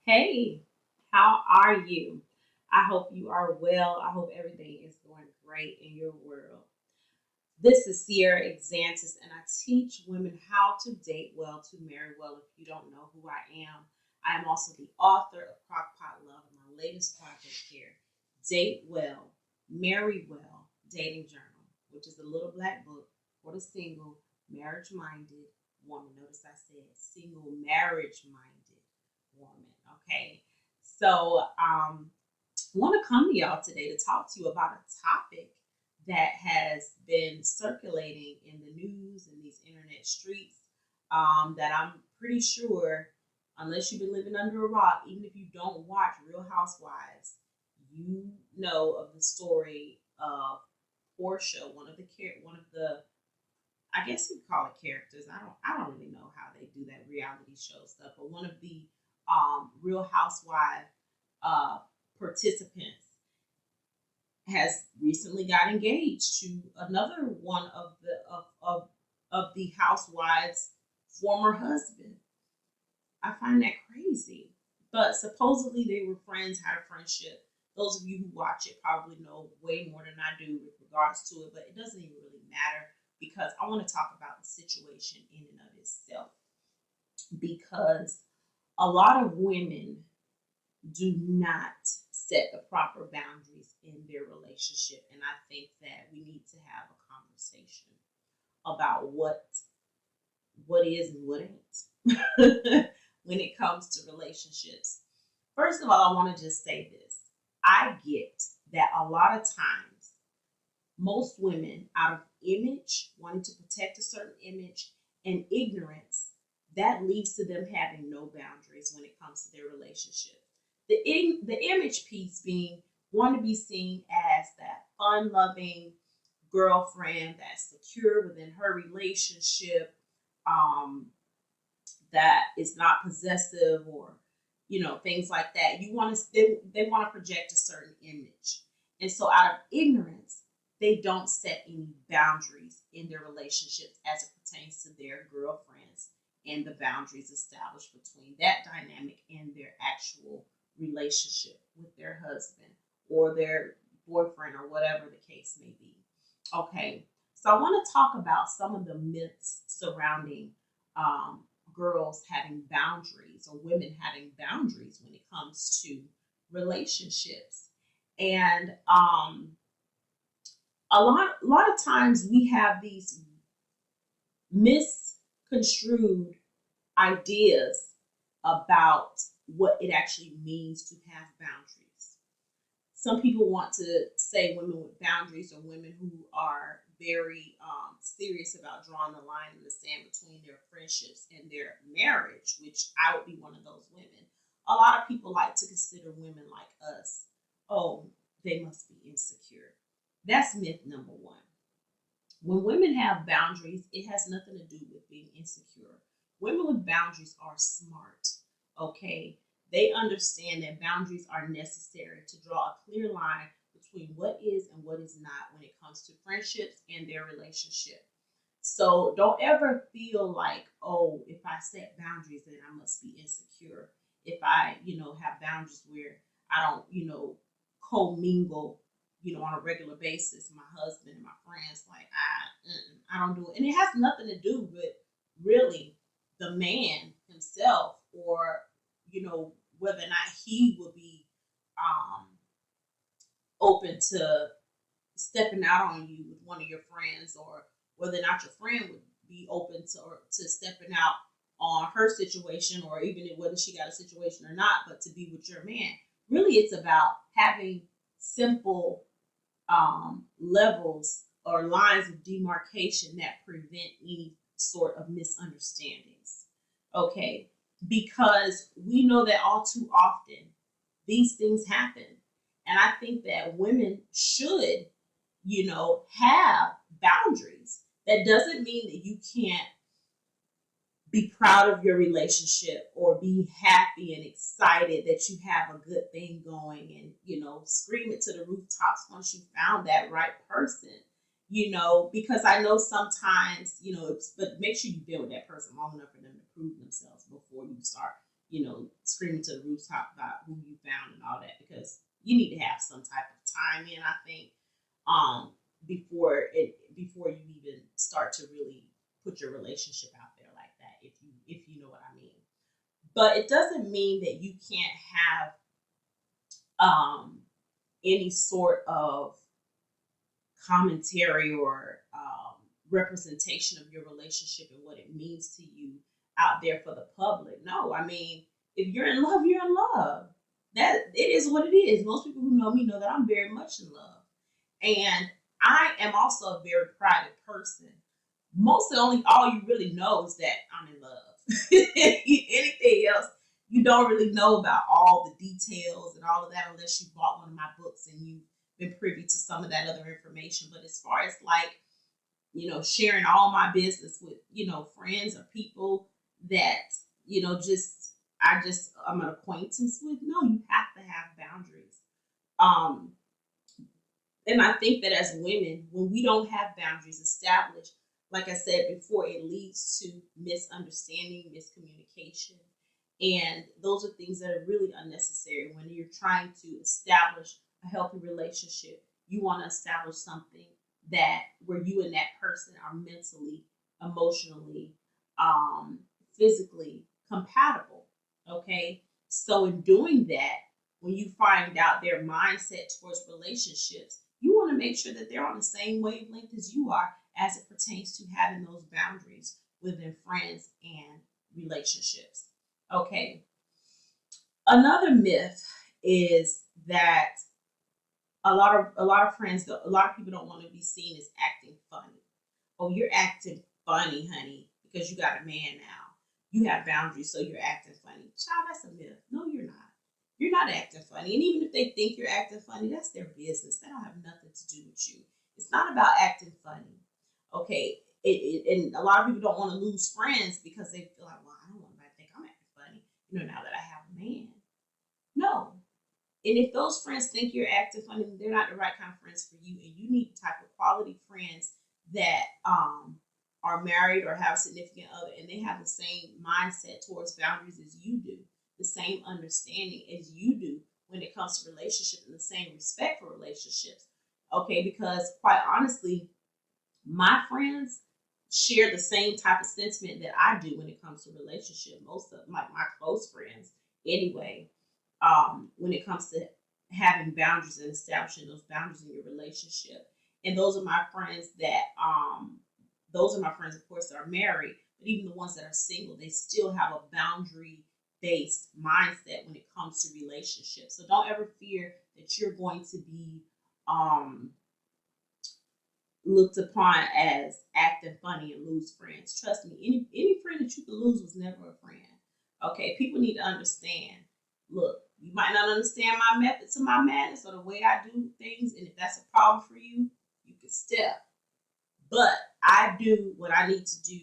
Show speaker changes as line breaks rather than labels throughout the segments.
Hey, how are you? I hope you are well. I hope everything is going great in your world. This is Sierra Exantis, and I teach women how to date well to marry well. If you don't know who I am also the author of Crockpot Love, my latest project here, Date Well, Marry Well, Dating Journal, which is a little black book for the single, marriage minded woman. Notice I said single, marriage minded woman. Okay. So, I want to come to y'all today to talk to you about a topic that has been circulating in the news and these internet streets that I'm pretty sure, unless you've been living under a rock, even if you don't watch Real Housewives, you know of the story of Portia, one of the I guess you'd call it characters. I don't really know how they do that reality show stuff, but one of the Real Housewife uh, participants has recently got engaged to another one of the housewives' former husband. I find that crazy. But supposedly they were friends, had a friendship. Those of you who watch it probably know way more than I do with regards to it, but it doesn't even really matter because I want to talk about the situation in and of itself. Because a lot of women do not set the proper boundaries in their relationship. And I think that we need to have a conversation about what is and what ain't when it comes to relationships. First of all, I want to just say this. I get that a lot of times most women out of image, wanting to protect a certain image, and ignorance, that leads to them having no boundaries when it comes to their relationship. The image piece being want to be seen as that fun loving girlfriend that's secure within her relationship, um, that is not possessive or things like that. They want to project a certain image, and so out of ignorance they don't set any boundaries in their relationships as it pertains to their girlfriends and the boundaries established between that dynamic and their actual relationship with their husband or their boyfriend or whatever the case may be. Okay, so I want to talk about some of the myths surrounding girls having boundaries or women having boundaries when it comes to relationships. And a lot of times we have these misconstrued ideas about what it actually means to have boundaries. Some people want to say women with boundaries are women who are very serious about drawing the line in the sand between their friendships and their marriage, which I would be one of those women. A lot of people like to consider women like us, oh, they must be insecure. That's myth number one. When women have boundaries, it has nothing to do with being insecure. Women with boundaries are smart, okay? They understand that boundaries are necessary to draw a clear line between what is and what is not when it comes to friendships and their relationship. So don't ever feel like, oh, if I set boundaries, then I must be insecure. If I, have boundaries where I don't, commingle, on a regular basis, my husband and my friends, like I don't do it, and it has nothing to do with really the man himself or whether or not he would be um, open to stepping out on you with one of your friends, or whether or not your friend would be open to stepping out on her situation, or even whether she got a situation or not, but to be with your man. Really, it's about having simple levels or lines of demarcation that prevent any sort of misunderstandings. Okay, because we know that all too often these things happen. And I think that women should, have boundaries. That doesn't mean that you can't be proud of your relationship or be happy and excited that you have a good thing going, and scream it to the rooftops once you found that right person, because I know sometimes, but make sure you've been with that person long enough for them to prove themselves before you start screaming to the rooftop about who you found and all that, because you need to have some type of time in, I think, um, before you even start to really put your relationship out there like that, if you know what I mean. But it doesn't mean that you can't have any sort of commentary or representation of your relationship and what it means to you out there for the public. No, I mean, if you're in love, you're in love. That it is what it is. Most people who know me know that I'm very much in love, and I am also a very private person. Mostly, only all you really know is that I'm in love. Anything else, you don't really know about all the details and all of that unless you bought one of my books and you've been privy to some of that other information. But as far as like, sharing all my business with, friends or people that, I'm an acquaintance with, no, you have to have boundaries. Um, and I think that as women, when we don't have boundaries established, like I said before, it leads to misunderstanding, miscommunication. And those are things that are really unnecessary when you're trying to establish a healthy relationship. You want to establish something that where you and that person are mentally, emotionally, um, physically compatible. Okay. So in doing that, when you find out their mindset towards relationships, you want to make sure that they're on the same wavelength as you are as it pertains to having those boundaries within friends and relationships. Okay. Another myth is that a lot of friends, a lot of people don't want to be seen as acting funny. Oh, you're acting funny, honey, because you got a man now. You have boundaries, so you're acting funny. Child, that's a myth. No, you're not. You're not acting funny. And even if they think you're acting funny, that's their business. That don't have nothing to do with you. It's not about acting funny. Okay. And a lot of people don't want to lose friends because they feel like, well, I don't want anybody to think I'm acting funny, now that I have a man. No. And if those friends think you're acting funny, they're not the right kind of friends for you. And you need the type of quality friends that are married or have a significant other, and they have the same mindset towards boundaries as you do, the same understanding as you do when it comes to relationships, and the same respect for relationships. Okay, because quite honestly, my friends share the same type of sentiment that I do when it comes to relationship. Most of my close friends, anyway, when it comes to having boundaries and establishing those boundaries in your relationship. And those are my friends, of course, that are married, but even the ones that are single, they still have a boundary based mindset when it comes to relationships. So don't ever fear that you're going to be um, looked upon as acting funny and lose friends. Trust me, any friend that you can lose was never a friend. Okay, people need to understand. Look, you might not understand my method to my madness or the way I do things, and if that's a problem for you, you can step. But I do what I need to do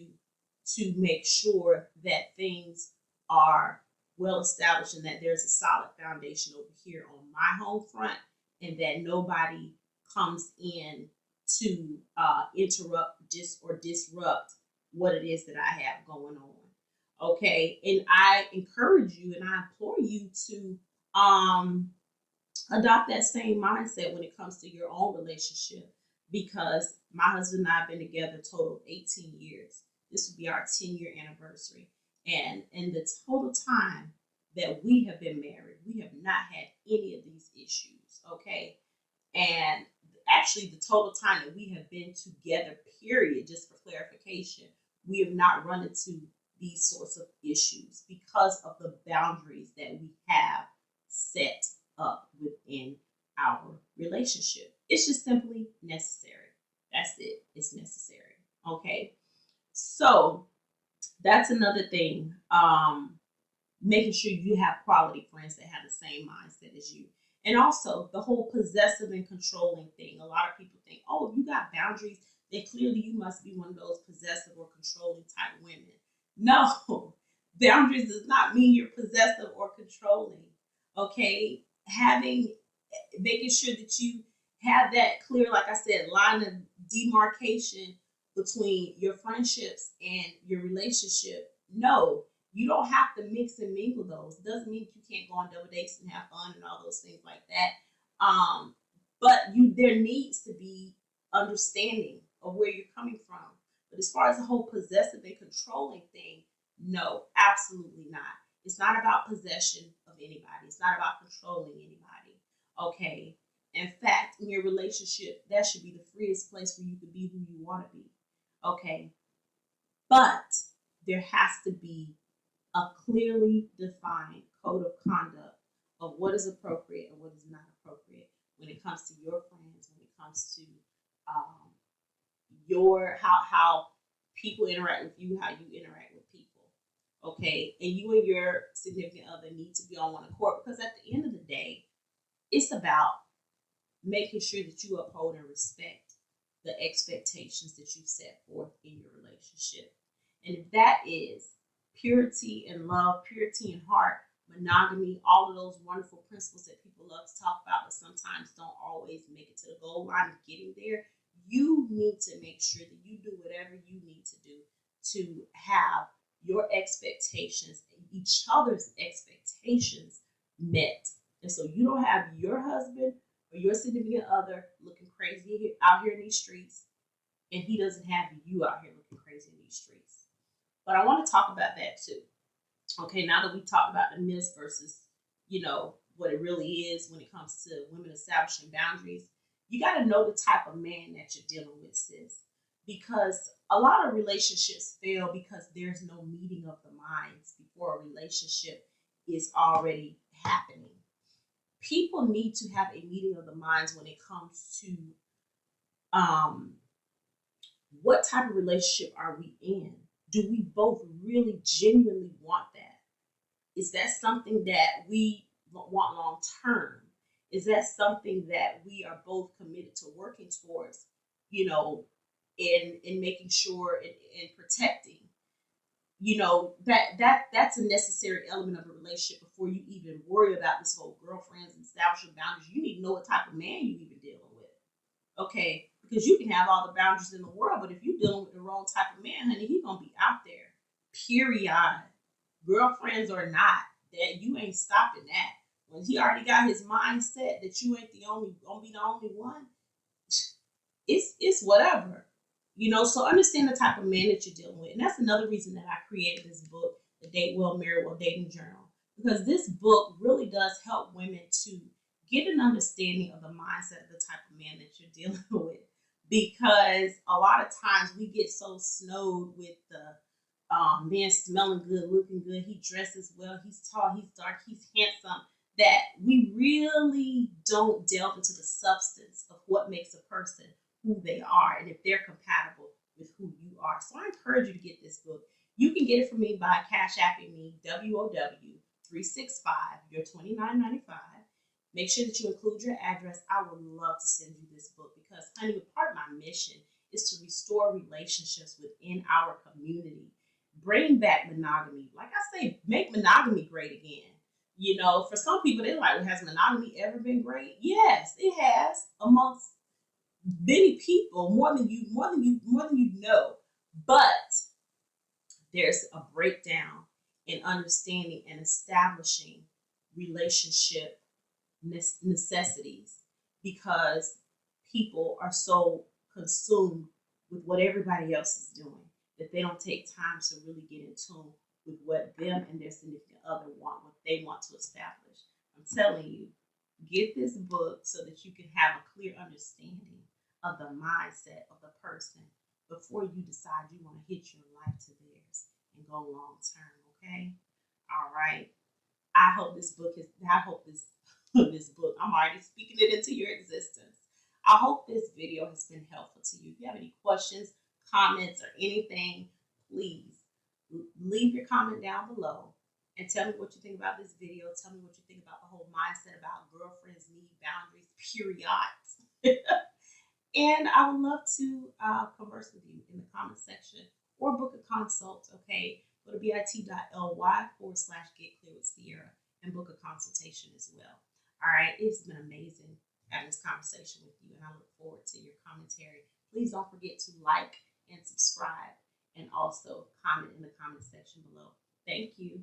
to make sure that things are well established and that there's a solid foundation over here on my home front, and that nobody comes in to interrupt or disrupt what it is that I have going on. Okay, and I encourage you and I implore you to um, adopt that same mindset when it comes to your own relationship, because my husband and I have been together a total of 18 years. This will be our 10-year anniversary. And in the total time that we have been married, we have not had any of these issues. Okay. And actually, the total time that we have been together, period, just for clarification, we have not run into these sorts of issues because of the boundaries that we have set up within our relationship. It's just simply necessary. That's it. It's necessary. Okay. So that's another thing. Making sure you have quality friends that have the same mindset as you. And also the whole possessive and controlling thing. A lot of people think, oh, if you got boundaries, then clearly you must be one of those possessive or controlling type women. No, boundaries does not mean you're possessive or controlling. Okay, making sure that you have that clear, like I said, line of demarcation between your friendships and your relationship. No, You don't have to mix and mingle those. It doesn't mean you can't go on double dates and have fun and all those things like that. But there needs to be understanding of where you're coming from. But as far as the whole possessive and controlling thing, no, absolutely not. It's not about possession of anybody. It's not about controlling anybody. Okay. In fact, in your relationship, that should be the freest place where you can be who you want to be. Okay. But there has to be a clearly defined code of conduct of what is appropriate and what is not appropriate when it comes to your friends, when it comes to um, your how people interact with you, how you interact with people. Okay, and you and your significant other need to be on one accord because at the end of the day, it's about making sure that you uphold and respect the expectations that you set forth in your relationship. And if that is purity and love, purity and heart, monogamy, all of those wonderful principles that people love to talk about, but sometimes don't always make it to the goal line of getting there, you need to make sure that you do whatever you need to do to have your expectations and each other's expectations met. And so you don't have your husband or your significant other looking crazy out here in these streets, and he doesn't have you out here looking crazy in these streets. But I want to talk about that too. Okay, now that we talked about the myths versus, what it really is when it comes to women establishing boundaries, you got to know the type of man that you're dealing with, sis. Because a lot of relationships fail because there's no meeting of the minds before a relationship is already happening. People need to have a meeting of the minds when it comes to um, what type of relationship are we in? Do we both really genuinely want that? Is that something that we want long term? Is that something that we are both committed to working towards, in making sure and protecting? That's a necessary element of a relationship before you even worry about this whole girlfriends and establishing boundaries. You need to know what type of man you even dealing with. Okay, because you can have all the boundaries in the world, but if you're dealing with the wrong type of man, honey, he's gonna be out there. Period. Girlfriends or not, that you ain't stopping that. When he already got his mindset that you ain't the only gonna be the only one, it's whatever. So understand the type of man that you're dealing with. And that's another reason that I created this book, The Date Well, Marry Well Dating Journal. Because this book really does help women to get an understanding of the mindset of the type of man that you're dealing with. Because a lot of times we get so snowed with the man smelling good, looking good, he dresses well, he's tall, he's dark, he's handsome, that we really don't delve into the substance of what makes a person who they are and if they're compatible with who you are. So I encourage you to get this book. You can get it from me by Cash Apping me, WOW365, your $29.95. Make sure that you include your address. I would love to send you this book because, honey, part of my mission is to restore relationships within our community. Bring back monogamy. Like I say, make monogamy great again. For some people, they're like, well, has monogamy ever been great? Yes, it has amongst many people, more than you know. But there's a breakdown in understanding and establishing relationship necessities because people are so consumed with what everybody else is doing that they don't take time to really get in tune with what them and their significant other want, what they want to establish. I'm telling you, get this book so that you can have a clear understanding of the mindset of the person before you decide you want to hitch your life to theirs and go long term. Okay. All right. I hope this book, I'm already speaking it into your existence. I hope this video has been helpful to you. If you have any questions, comments, or anything, please leave your comment down below and tell me what you think about this video. Tell me what you think about the whole mindset about girlfriends need boundaries, period. And I would love to converse with you in the comment section or book a consult. Okay, go to bit.ly/get clear with Sierra and book a consultation as well. All right, it's been amazing having this conversation with you, and I look forward to your commentary. Please don't forget to like and subscribe and also comment in the comment section below. Thank you.